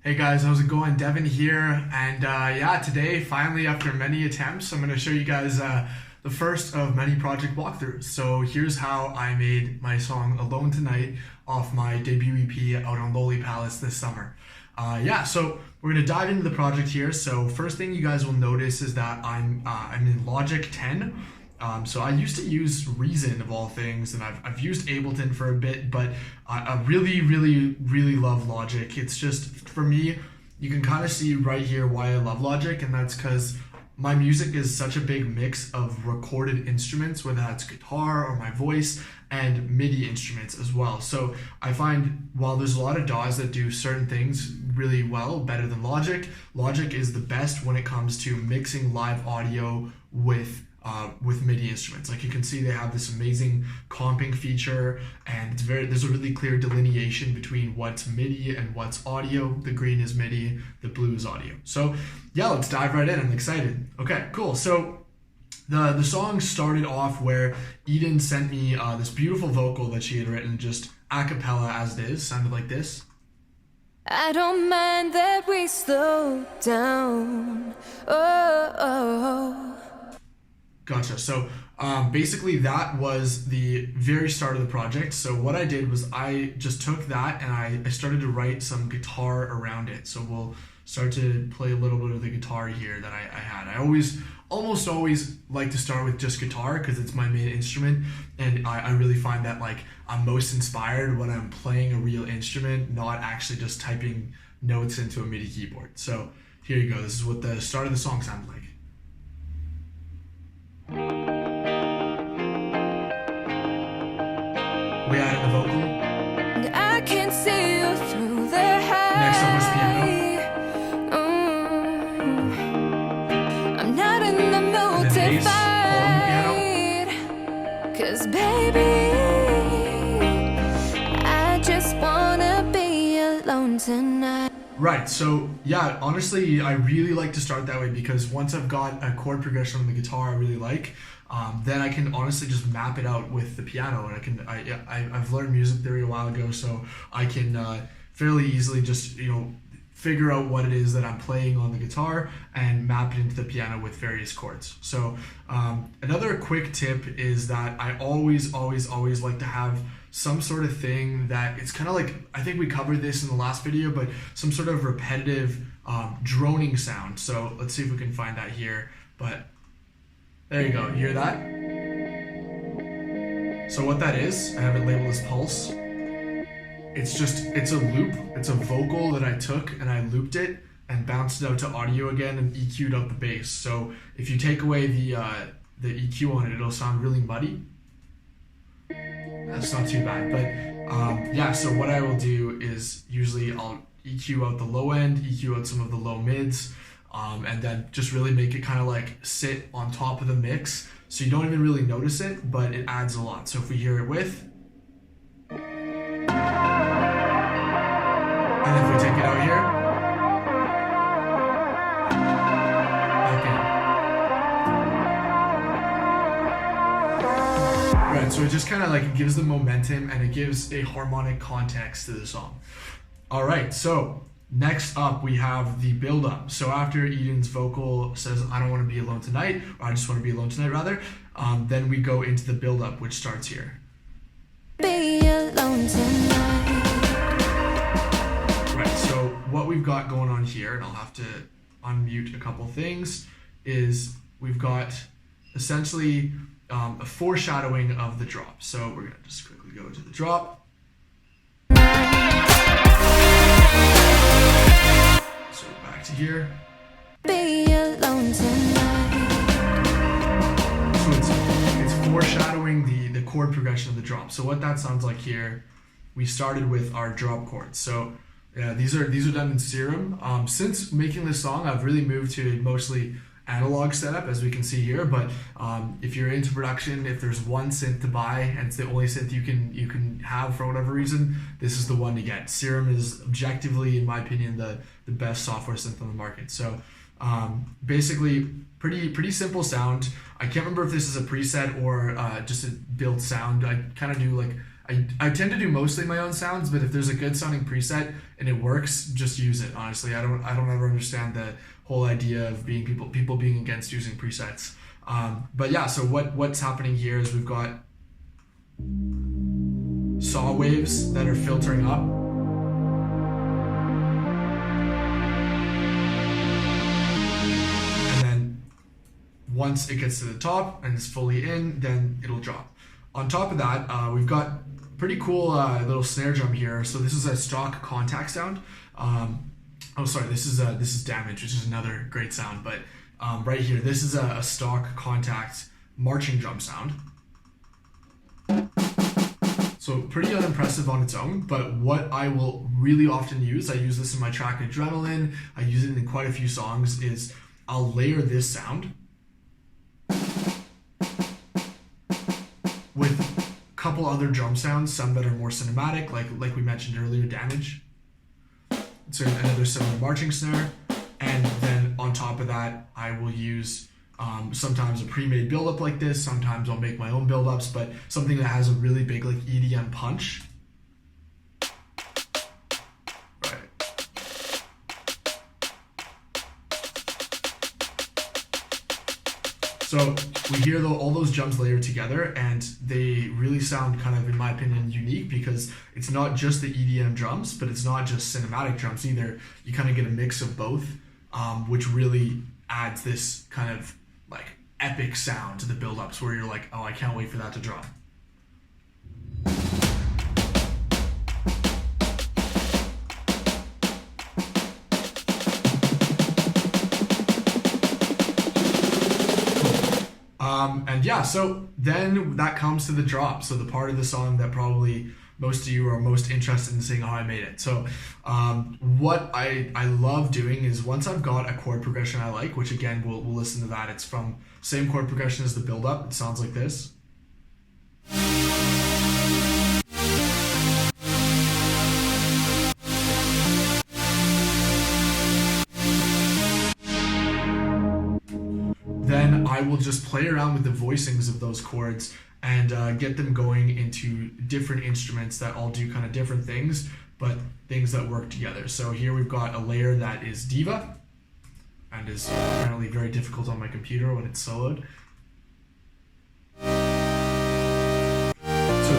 Hey guys, how's it going? Devin here, and yeah, today, finally, after many attempts, I'm going to show you guys the first of many project walkthroughs. So here's how I made my song Alone Tonight off my debut EP out on Lowly Palace this summer. Yeah, so we're going to dive into the project here. So first thing you guys will notice is that I'm in Logic 10. So I used to use Reason of all things, and I've used Ableton for a bit, but I really love Logic. It's just, for me, you can kind of see right here why I love Logic, and that's because my music is such a big mix of recorded instruments, whether that's guitar or my voice, and MIDI instruments as well. So I find while there's a lot of DAWs that do certain things really well, better than Logic, Logic is the best when it comes to mixing live audio with MIDI instruments. Like you can see, they have this amazing comping feature, and there's a really clear delineation between what's MIDI and what's audio. The green is MIDI, the blue is audio. So yeah, let's dive right in. I'm excited. Okay, cool. So the song started off where Eden sent me this beautiful vocal that she had written just a cappella as it is. Sounded like this. I don't mind that we slow down. Oh. Gotcha. So basically that was the very start of the project. So what I did was I just took that and I started to write some guitar around it. So we'll start to play a little bit of the guitar here that I had. I almost always like to start with just guitar because it's my main instrument, and I really find that like I'm most inspired when I'm playing a real instrument, not actually just typing notes into a MIDI keyboard. So here you go. This is what the start of the song sounds like. We added the vocal. And I can see you through the high. Next up was piano. I'm not in the mood to fight. 'Cause baby, I just wanna be alone tonight. Right, so yeah, honestly, I really like to start that way because once I've got a chord progression on the guitar I really like, then I can honestly just map it out with the piano, and I've learned music theory a while ago, so I can fairly easily just figure out what it is that I'm playing on the guitar and map it into the piano with various chords. So another quick tip is that I always like to have some sort of thing that it's kind of like, I think we covered this in the last video, but some sort of repetitive droning sound. So let's see if we can find that here, but there you go, you hear that? So what that is, I have it labeled as pulse. It's a loop, it's a vocal that I took and I looped it and bounced it out to audio again and EQ'd out the bass. So if you take away the EQ on it, it'll sound really muddy. That's not too bad, but yeah, so what I will do is usually I'll EQ out the low end, EQ out some of the low mids, and then just really make it kind of like sit on top of the mix so you don't even really notice it, but it adds a lot. So if we hear it with, and if we take it out here, right, so it just kind of like gives the momentum and it gives a harmonic context to the song. All right, so next up we have the build up. So after Eden's vocal says, I don't want to be alone tonight, or I just want to be alone tonight rather, then we go into the build up, which starts here. Be alone tonight. Right, so what we've got going on here, and I'll have to unmute a couple things, is we've got essentially a foreshadowing of the drop. So we're gonna just quickly go to the drop. So back to here. Be alone tonight. So it's foreshadowing the chord progression of the drop. So what that sounds like here, we started with our drop chords. So yeah, these are done in Serum. Since making this song, I've really moved to a mostly analog setup, as we can see here, but if you're into production, if there's one synth to buy and it's the only synth you can have for whatever reason, this is the one to get. Serum is objectively, in my opinion, the best software synth on the market. So basically pretty simple sound. I can't remember if this is a preset or just a built sound. I kind of do like I tend to do mostly my own sounds, but if there's a good sounding preset and it works, just use it. Honestly, I don't ever understand the whole idea of people being against using presets. But yeah, so what's happening here is we've got saw waves that are filtering up. And then once it gets to the top and it's fully in, then it'll drop. On top of that, we've got pretty cool little snare drum here. So this is a stock contact sound. This is Damage, which is another great sound. But right here, this is a stock contact marching drum sound. So pretty unimpressive on its own, but what I will really often use, I use this in my track Adrenaline, I use it in quite a few songs, is I'll layer this sound with a couple other drum sounds, some that are more cinematic, like we mentioned earlier, Damage. So another similar marching snare, and then on top of that, I will use sometimes a pre-made build-up like this. Sometimes I'll make my own build-ups, but something that has a really big like EDM punch. Right. So we hear all those drums layered together, and they really sound kind of, in my opinion, unique because it's not just the EDM drums, but it's not just cinematic drums either. You kind of get a mix of both, which really adds this kind of like epic sound to the build-ups where you're like, oh, I can't wait for that to drop. And yeah, so then that comes to the drop. So the part of the song that probably most of you are most interested in seeing how I made it. So what I love doing is once I've got a chord progression I like, which again, we'll listen to that. It's from same chord progression as the build up. It sounds like this. Then I will just play around with the voicings of those chords and get them going into different instruments that all do kind of different things, but things that work together. So here we've got a layer that is Diva, and is apparently very difficult on my computer when it's soloed. So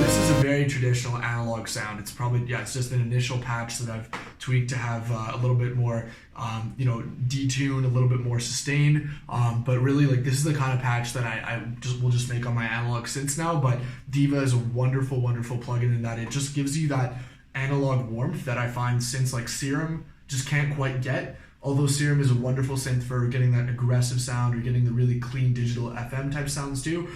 this is a very traditional analog sound. It's probably, it's just an initial patch that I've tweaked to have a little bit more, detune, a little bit more sustain. But really, like, this is the kind of patch that I will just make on my analog synths now. But Diva is a wonderful, wonderful plugin in that it just gives you that analog warmth that I find synths like Serum just can't quite get. Although Serum is a wonderful synth for getting that aggressive sound or getting the really clean digital FM type sounds too.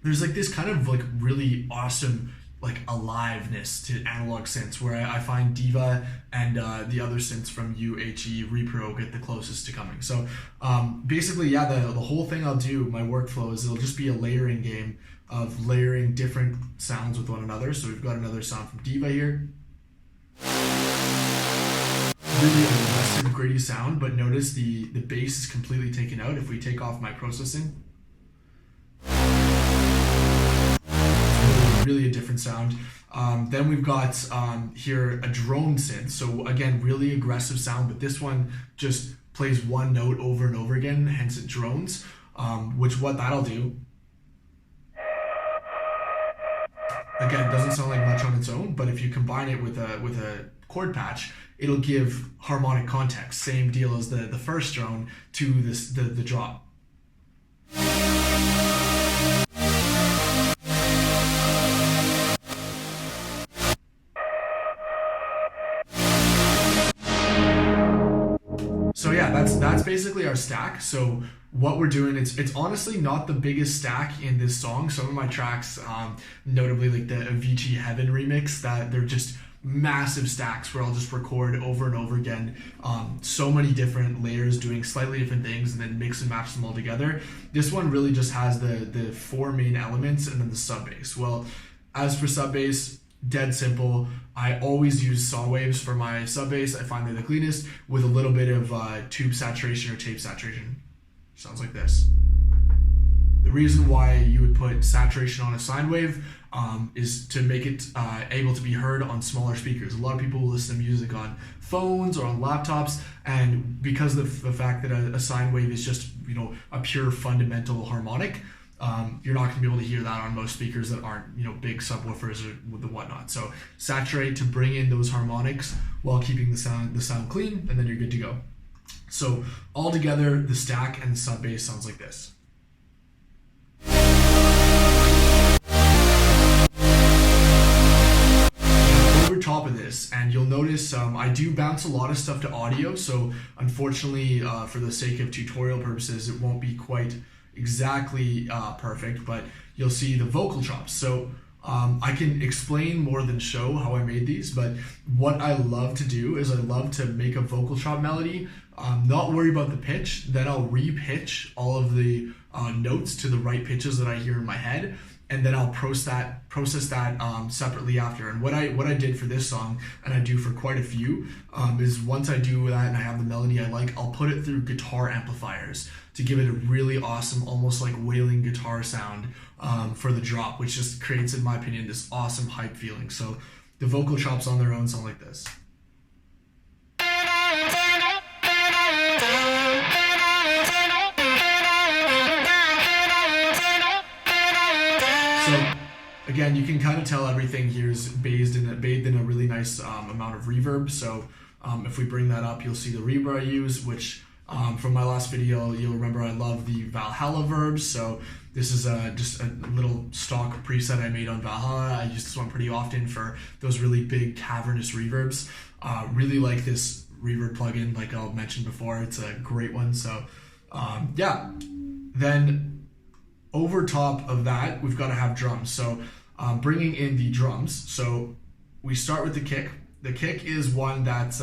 There's like this kind of like really awesome like aliveness to analog synths where I find Diva and the other synths from UHE Repro get the closest to coming. So basically, the whole thing I'll do, my workflow is it'll just be a layering game of layering different sounds with one another. So we've got another sound from Diva here. Really aggressive, gritty sound, but notice the bass is completely taken out if we take off my processing. Really a different sound. Then we've got here a drone synth. So again, really aggressive sound, but this one just plays one note over and over again, hence it drones, which what that'll do, again, doesn't sound like much on its own, but if you combine it with a chord patch, it'll give harmonic context. Same deal as the first drone to the drop. So yeah, that's basically our stack. So what we're doing, it's honestly not the biggest stack in this song. Some of my tracks, notably like the Avicii Heaven remix, that they're just massive stacks where I'll just record over and over again, so many different layers doing slightly different things and then mix and match them all together. This one really just has the four main elements and then the sub bass. Well, as for sub bass, dead simple. I always use saw waves for my sub bass. I find they're the cleanest with a little bit of tube saturation or tape saturation. Sounds like this. The reason why you would put saturation on a sine wave, is to make it able to be heard on smaller speakers. A lot of people listen to music on phones or on laptops, and because of the fact that a sine wave is just, you know, a pure fundamental harmonic, you're not going to be able to hear that on most speakers that aren't, you know, big subwoofers or the whatnot. So saturate to bring in those harmonics while keeping the sound clean, and then you're good to go. So all together, the stack and the sub bass sounds like this. Over top of this, and you'll notice I do bounce a lot of stuff to audio, so unfortunately for the sake of tutorial purposes, it won't be quite exactly perfect, but you'll see the vocal chops. So I can explain more than show how I made these, but what I love to do is I love to make a vocal chop melody, not worry about the pitch, then I'll re-pitch all of the notes to the right pitches that I hear in my head, and then I'll process that separately after. And what I did for this song, and I do for quite a few, is once I do that and I have the melody I like, I'll put it through guitar amplifiers to give it a really awesome, almost like wailing guitar sound for the drop, which just creates, in my opinion, this awesome hype feeling. So the vocal chops on their own sound like this. So again, you can kind of tell everything here is bathed in a really nice amount of reverb. So if we bring that up, you'll see the reverb I use, which from my last video, you'll remember I love the Valhalla verbs. So this is just a little stock preset I made on Valhalla. I use this one pretty often for those really big cavernous reverbs. Really like this reverb plugin, like I mentioned before. It's a great one. So yeah, then over top of that, we've got to have drums. So bringing in the drums. So we start with the kick. The kick is one that's,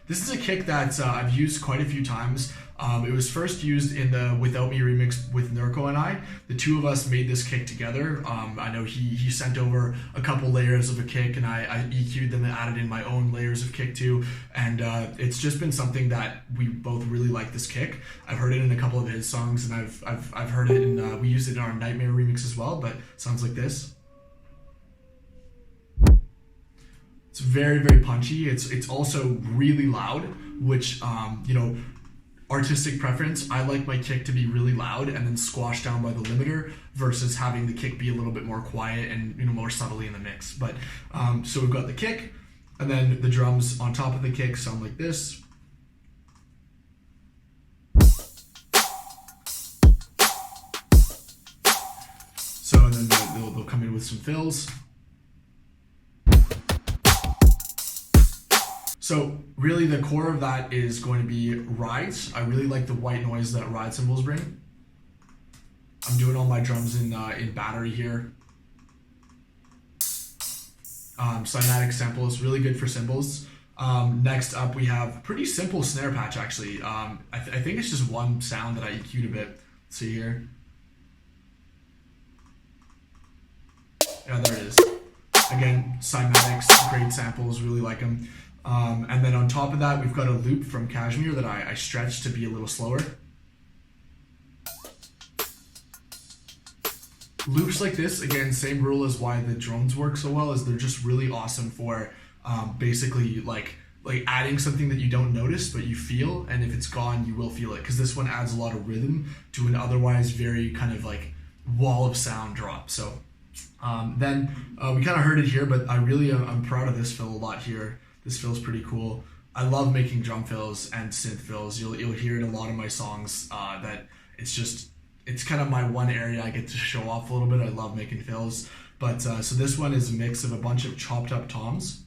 this is a kick that I've used quite a few times. It was first used in the Without Me remix with Nurko and I. The two of us made this kick together. I know he sent over a couple layers of a kick, and I EQ'd them and added in my own layers of kick too. And it's just been something that we both really like, this kick. I've heard it in a couple of his songs, and I've heard it in, we used it in our Nightmare remix as well, but it sounds like this. It's very, very punchy. It's also really loud, which, you know, artistic preference. I like my kick to be really loud and then squashed down by the limiter versus having the kick be a little bit more quiet and, you know, more subtly in the mix. But so we've got the kick, and then the drums on top of the kick sound like this. So and then they'll come in with some fills. So really the core of that is going to be rides. I really like the white noise that ride cymbals bring. I'm doing all my drums in battery here. Cymatic samples, really good for cymbals. Next up we have pretty simple snare patch actually. I think it's just one sound that I EQ'd a bit. Let's see here. Yeah, there it is. Again, cymatics, great samples, really like them. And then on top of that, we've got a loop from Cashmere that I stretched to be a little slower. Loops like this, again, same rule as why the drones work so well, is they're just really awesome for basically like adding something that you don't notice but you feel, and if it's gone, you will feel it, because this one adds a lot of rhythm to an otherwise very kind of like wall of sound drop. So then we kind of heard it here, but I'm proud of this fill a lot here. This fill's pretty cool. I love making drum fills and synth fills. You'll hear it in a lot of my songs that it's kind of my one area I get to show off a little bit. I love making fills. But so this one is a mix of a bunch of chopped up toms,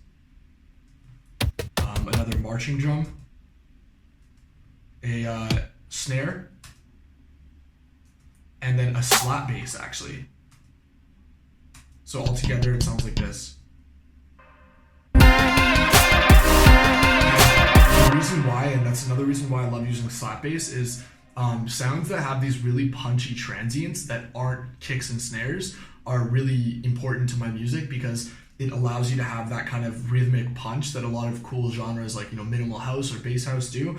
another marching drum, a snare, and then a slap bass actually. So all together it sounds like this. The reason why, and that's another reason why I love using slap bass, is sounds that have these really punchy transients that aren't kicks and snares are really important to my music, because it allows you to have that kind of rhythmic punch that a lot of cool genres like, you know, minimal house or bass house do,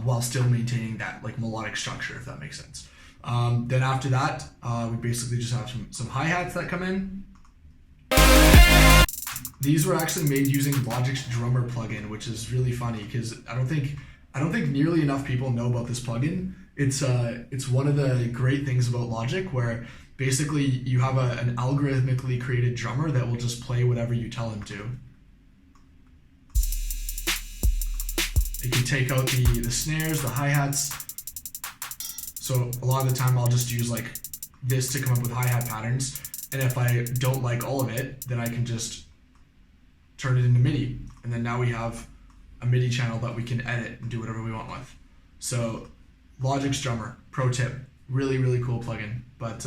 while still maintaining that like melodic structure, if that makes sense. Then after that, we basically just have some hi-hats that come in. These were actually made using Logic's Drummer plugin, which is really funny because I don't think nearly enough people know about this plugin. It's one of the great things about Logic, where basically you have an algorithmically created drummer that will just play whatever you tell him to. You can take out the snares, the hi-hats. So a lot of the time I'll just use like this to come up with hi-hat patterns. And if I don't like all of it, then I can just turn it into MIDI. And then now we have a MIDI channel that we can edit and do whatever we want with. So Logic's Drummer, pro tip, really, really cool plugin. But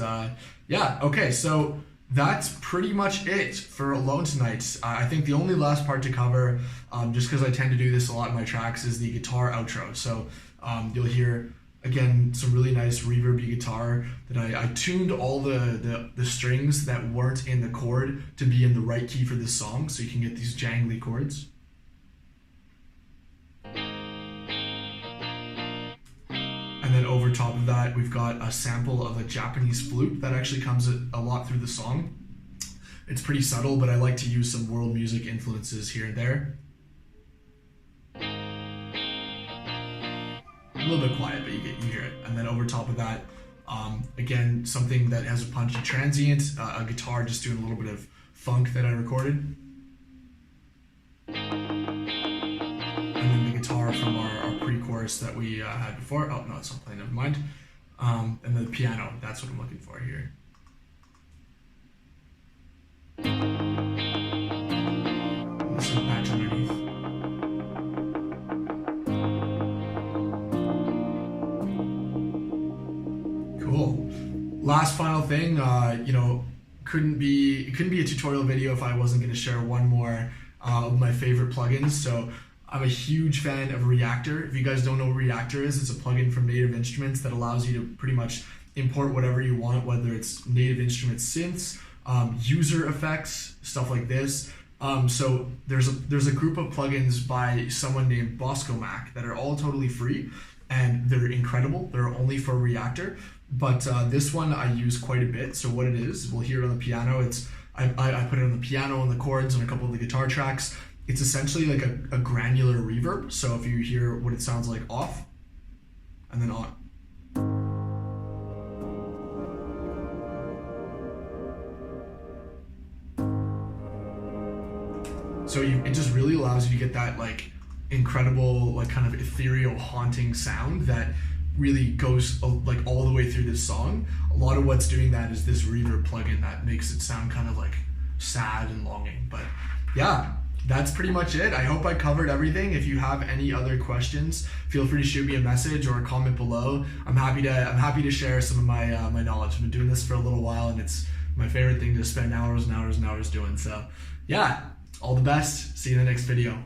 yeah, okay, so that's pretty much it for Alone Tonight. I think the only last part to cover, just because I tend to do this a lot in my tracks, is the guitar outro. So you'll hear, again, some really nice reverby guitar that I tuned all the strings that weren't in the chord to be in the right key for this song, so you can get these jangly chords. And then over top of that, we've got a sample of a Japanese flute that actually comes a lot through the song. It's pretty subtle, but I like to use some world music influences here and there. A little bit quiet, but you hear it. And then over top of that, again, something that has a punchy transient, a guitar just doing a little bit of funk that I recorded. And then the guitar from our pre-chorus that we had before. Oh, no, it's not playing, never mind. And the piano, that's what I'm looking for here. This is a patch underneath. Cool. Last final thing, you know, it couldn't be a tutorial video if I wasn't going to share one more of my favorite plugins. So I'm a huge fan of Reactor. If you guys don't know what Reactor is, it's a plugin from Native Instruments that allows you to pretty much import whatever you want, whether it's Native Instruments synths, user effects, stuff like this. So there's a group of plugins by someone named Bosco Mac that are all totally free, and they're incredible. They're only for Reactor, but this one I use quite a bit. So what it is, we'll hear it on the piano. I put it on the piano, on the chords, on a couple of the guitar tracks. It's essentially like a granular reverb. So if you hear what it sounds like off, and then on. So it just really allows you to get that like incredible, like kind of ethereal, haunting sound that really goes like all the way through this song. A lot of what's doing that is this reverb plugin that makes it sound kind of like sad and longing. But yeah, that's pretty much it. I hope I covered everything. If you have any other questions, feel free to shoot me a message or a comment below. I'm happy to share some of my my knowledge. I've been doing this for a little while, and it's my favorite thing to spend hours and hours and hours doing. So yeah, all the best. See you in the next video.